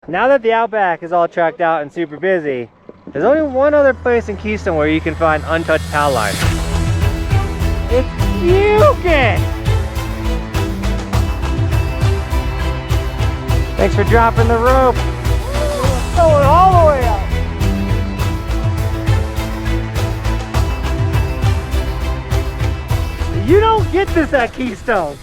Now that the Outback is all tracked out and super busy, there's only one other place in Keystone where you can find untouched power lines. It's puking! Thanks for dropping the rope. Throw it all the way up. You don't get this at Keystone.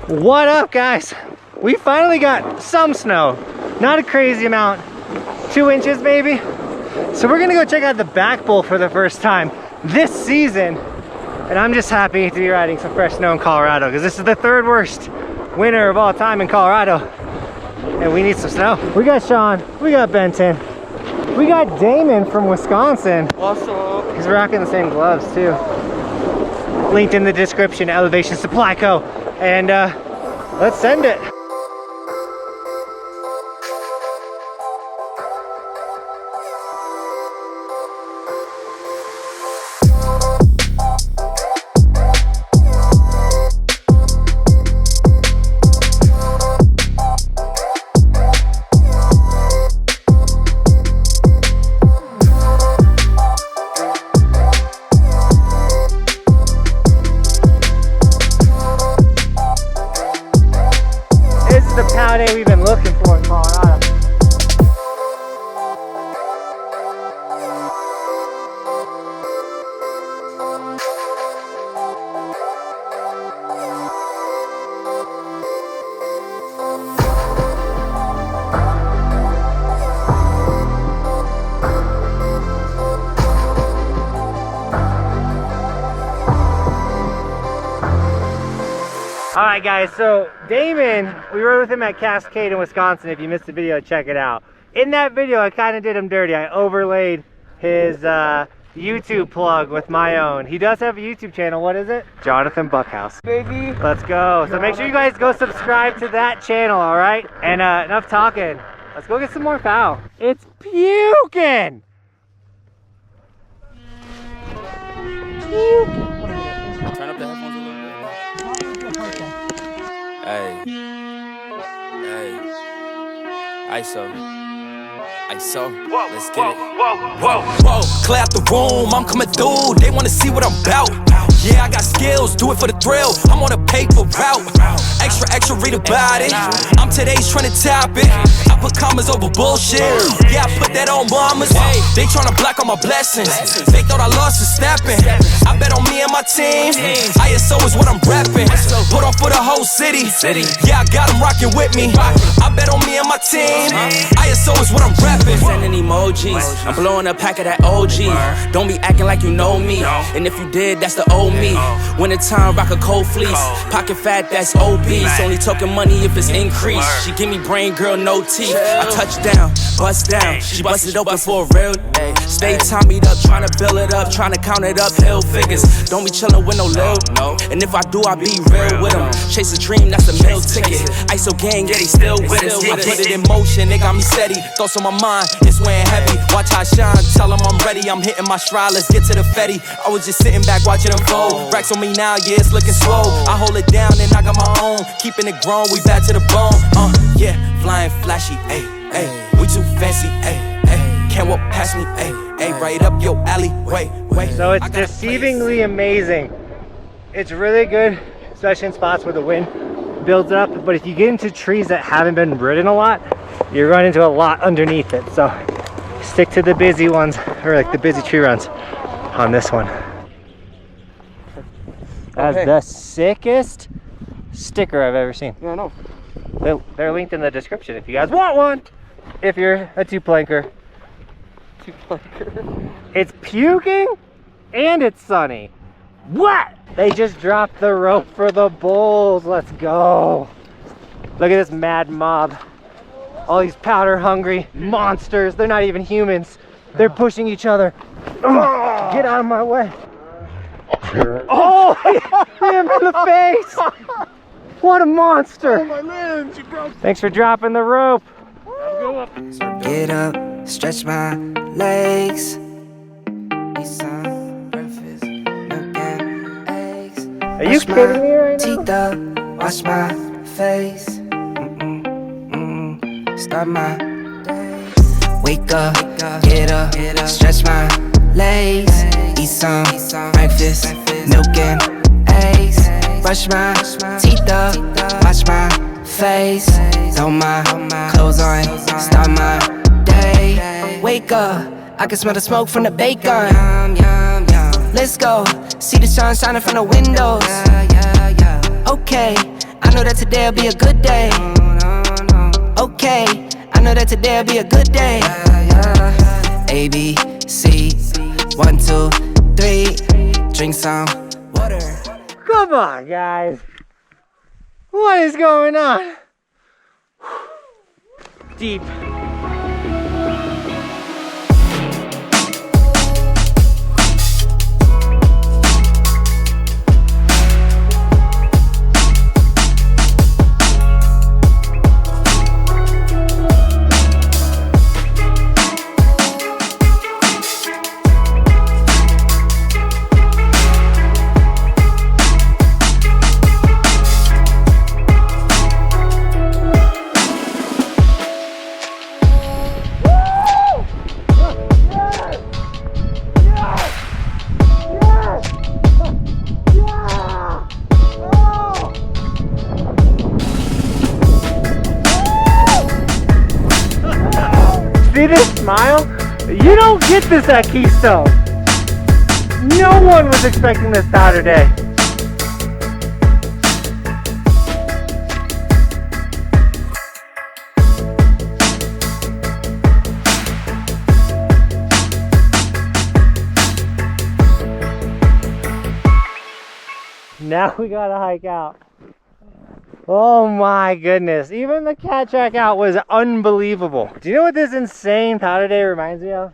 What up, guys? We finally got some snow. Not a crazy amount, 2 inches maybe. So we're gonna go check out the back bowl for the first time this season. And I'm just happy to be riding some fresh snow in Colorado because this is the 3rd worst winter of all time in Colorado. And we need some snow. We got Sean, we got Benton, we got Damon from Wisconsin. What's up? He's rocking the same gloves too. Linked in the description, Elevation Supply Co. And let's send it. The power day we've been looking for in Colorado. All right, guys, so Damon, we rode with him at Cascade in Wisconsin. If you missed the video, check it out. In that video, I kind of did him dirty. I overlaid his YouTube plug with my own. He does have a YouTube channel. What is it? Johnathan Buckhouse. Baby. Let's go. So make sure you guys go subscribe to that channel, all right? And enough talking. Let's go get some more pow. It's puking! Puking. Turn up the headphones a little bit. Hey. Hey. ISO. Let's get it. Whoa. Clear out the room, I'm coming through. They wanna see what I'm about. Yeah, I got skills, do it for the thrill. I'm on a paper route. Extra, read about it. I'm today's trying to top it. I put commas over bullshit. Yeah, I put that on mamas. They tryna block all my blessings. They thought I lost for stepping. I bet on me and my team. ISO is what I'm repping. Put on for the whole city. Yeah, I got them rocking with me. I bet on me and my team. ISO is what I'm repping. Sending emojis, I'm blowing a pack of that OG. Don't be acting like you know me. And if you did, that's the old me. Winter time, rock a cold fleece. Pocket fat, that's obese. Only talking money if it's increased. She give me brain, girl, no teeth. I touch down, bust down. She bust it open for a real day. Stay tommied up, trying to build it up, trying to count it up, hill figures. Don't be chillin' with no lil, no. And if I do, I be real with them. Chase a dream, that's the meal ticket. ISO gang, yeah, they still with us. I put it in motion, they got me steady. Thoughts on my mind, it's weighing heavy. Watch how I shine, tell them I'm ready. I'm hitting my stride, let's get to the fetty. I was just sitting back watching them fold. Racks on me now, yeah, it's looking swole. I hold it down and I got my own. Keeping it grown, we back to the bone. Yeah, flying flashy, ayy, ayy. We too fancy, ayy, ayy. Can't walk past me, ayy, ayy. Right up your alley, wait. So it's deceivingly amazing. It's really good, especially in spots where the wind builds up. But if you get into trees that haven't been ridden a lot, you run into a lot underneath it. So stick to the busy ones, or like the busy tree runs on this one. That's the sickest sticker I've ever seen. Yeah, I know. They're linked in the description if you guys want one. If you're a two-planker. It's puking and it's sunny. What? They just dropped the rope for the bulls. Let's go. Look at this mad mob. All these powder-hungry monsters. They're not even humans. They're pushing each other. Get out of my way. Oh, hit him in the face. What a monster. Oh, my limbs, you broke. Thanks for dropping the rope. Get up, stretch my legs. Eat some breakfast, milk and eggs. Are you kidding me right now? Teeth up, wash my face. Start my day. Wake up, get up, stretch my legs. Eat some breakfast, milk and eggs. Brush my teeth up, wash my face. Throw my clothes on, start my day. Wake up, I can smell the smoke from the bacon. Let's go, see the sun shining from the windows. Okay, I know that today'll be a good day. Okay, I know that today'll be a good day. A, B, C, 1, 2, 3. Drink some water. Come on, guys. What is going on? Deep. See this smile? You don't get this at Keystone. No one was expecting this Saturday. Now we gotta hike out. Oh my goodness, even the cat track out was unbelievable. Do you know what this insane powder day reminds me of?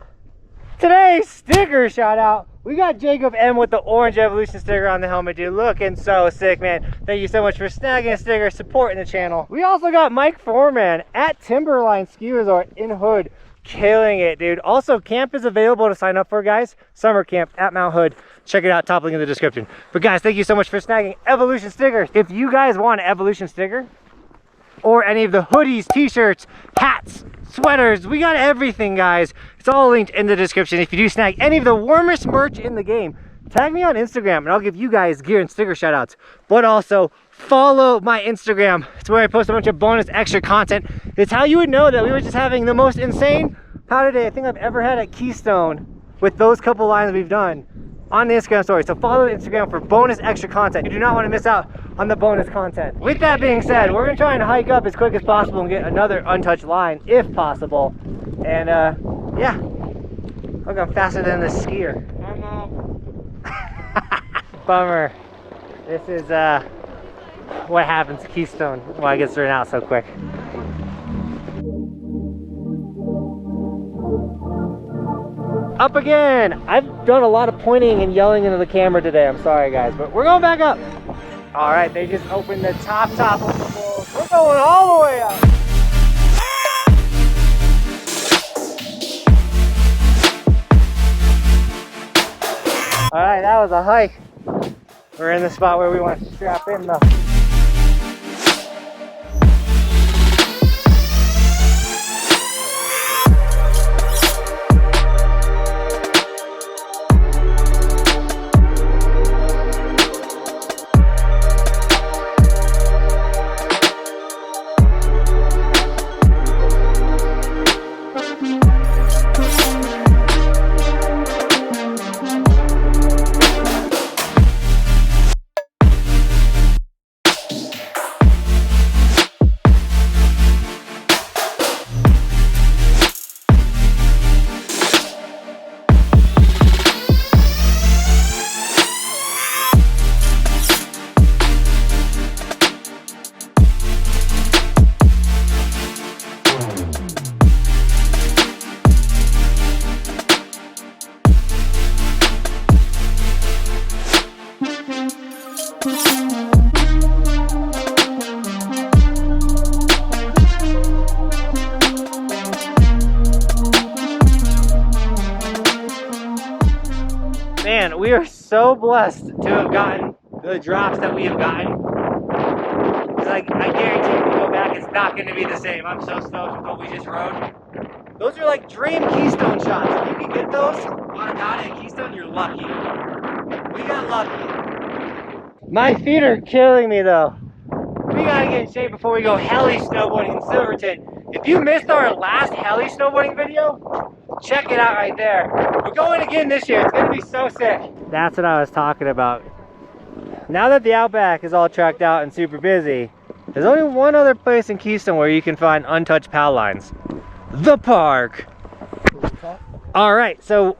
Today's sticker shout out. We got Jacob M with the orange Evolution sticker on the helmet, dude. Looking so sick, man. Thank you so much for snagging a sticker, supporting the channel. We also got Mike Foreman at Timberline Ski Resort in Hood. Killing it, dude. Also, camp is available to sign up for, guys. Summer camp at Mount Hood. Check it out, top link in the description. But guys, thank you so much for snagging Evolution stickers. If you guys want an Evolution sticker or any of the hoodies, t-shirts, hats, sweaters, we got everything, guys. It's all linked in the description. If you do snag any of the warmest merch in the game, tag me on Instagram and I'll give you guys gear and sticker shout outs. But also follow my Instagram. It's where I post a bunch of bonus extra content. It's how you would know that we were just having the most insane powder day I think I've ever had at Keystone with those couple lines we've done on the Instagram story. So follow the Instagram for bonus extra content. You do not want to miss out on the bonus content. With that being said, we're gonna try and hike up as quick as possible and get another untouched line if possible. And yeah, look, I'm faster than this skier. Bummer. This is what happens at Keystone. Why it gets thrown out so quick. Up again. I've done a lot of pointing and yelling into the camera today. I'm sorry, guys, but we're going back up. All right, they just opened the top of the bowl. We're going all the way up. All right, that was a hike. We're in the spot where we want to strap in though. so blessed to have gotten the drops that we have gotten. Because I guarantee when we go back, it's not going to be the same. I'm so stoked with what we just rode. Those are like dream Keystone shots. If you can get those on a mountain at Keystone, you're lucky. We got lucky. My feet are killing me though. We gotta get in shape before we go heli snowboarding in Silverthorne. If you missed our last heli snowboarding video, check it out right there. We're going again this year. It's gonna be so sick. That's what I was talking about. Now that the Outback is all tracked out and super busy, there's only one other place in Keystone where you can find untouched PAL lines. The park. All right, so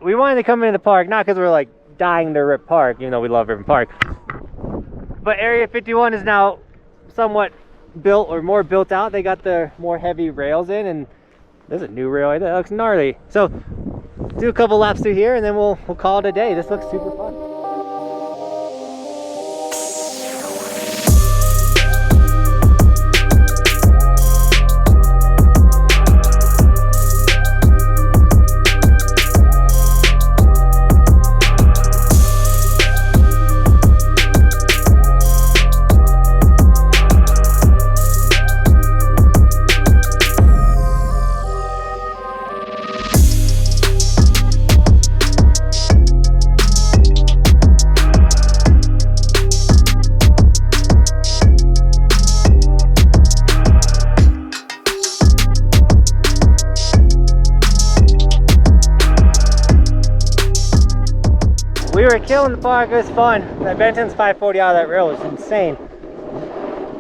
we wanted to come into the park, not because we're like dying to rip park, even though we love ripping park. But Area 51 is now somewhat built or more built out. They got the more heavy rails in, and there's a new rail right there. That looks gnarly. So do a couple laps through here and then we'll call it a day. This looks super fun. We were killing the park, it was fun. That Benton's 540 out of that rail was insane.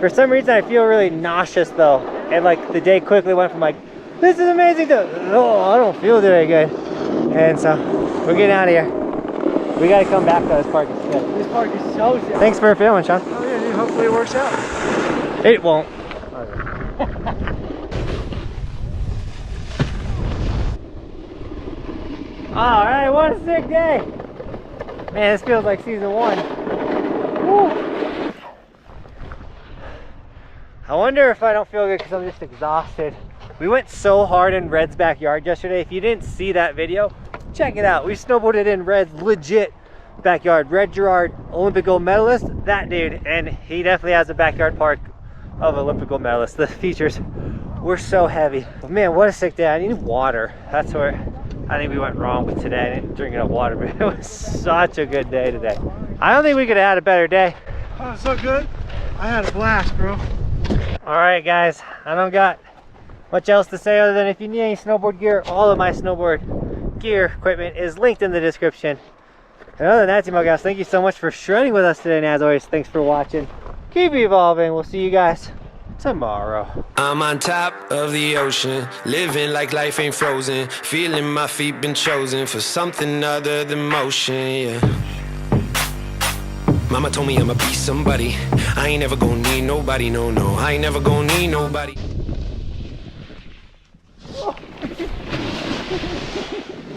For some reason I feel really nauseous though. And like the day quickly went from like, this is amazing to, oh, I don't feel very good. And so we're getting out of here. We gotta come back though, this park is good. This park is so sick. Thanks for filming, Sean. Oh yeah, dude, hopefully it works out. It won't. All right, what a sick day. Man, this feels like season 1. Woo. I wonder if I don't feel good because I'm just exhausted. We went so hard in Red's backyard yesterday. If you didn't see that video, check it out. We snowboarded in Red's legit backyard. Red Gerard, Olympic gold medalist, that dude. And he definitely has a backyard park of Olympic gold medalists. The features were so heavy. But man, what a sick day. I need water. That's where I think we went wrong with today. I didn't drink enough water, but it was such a good day today. I don't think we could have had a better day. Oh, so good. I had a blast, bro. All right, guys, I don't got much else to say other than if you need any snowboard gear, all of my snowboard gear equipment is linked in the description. And other than that, Team Buckhouse, thank you so much for shredding with us today. And as always, thanks for watching. Keep evolving. We'll see you guys tomorrow. I'm on top of the ocean, living like life ain't frozen, feeling my feet been chosen for something other than motion, yeah. Mama told me I'ma be somebody, I ain't never gonna need nobody, no, I ain't never gonna need nobody.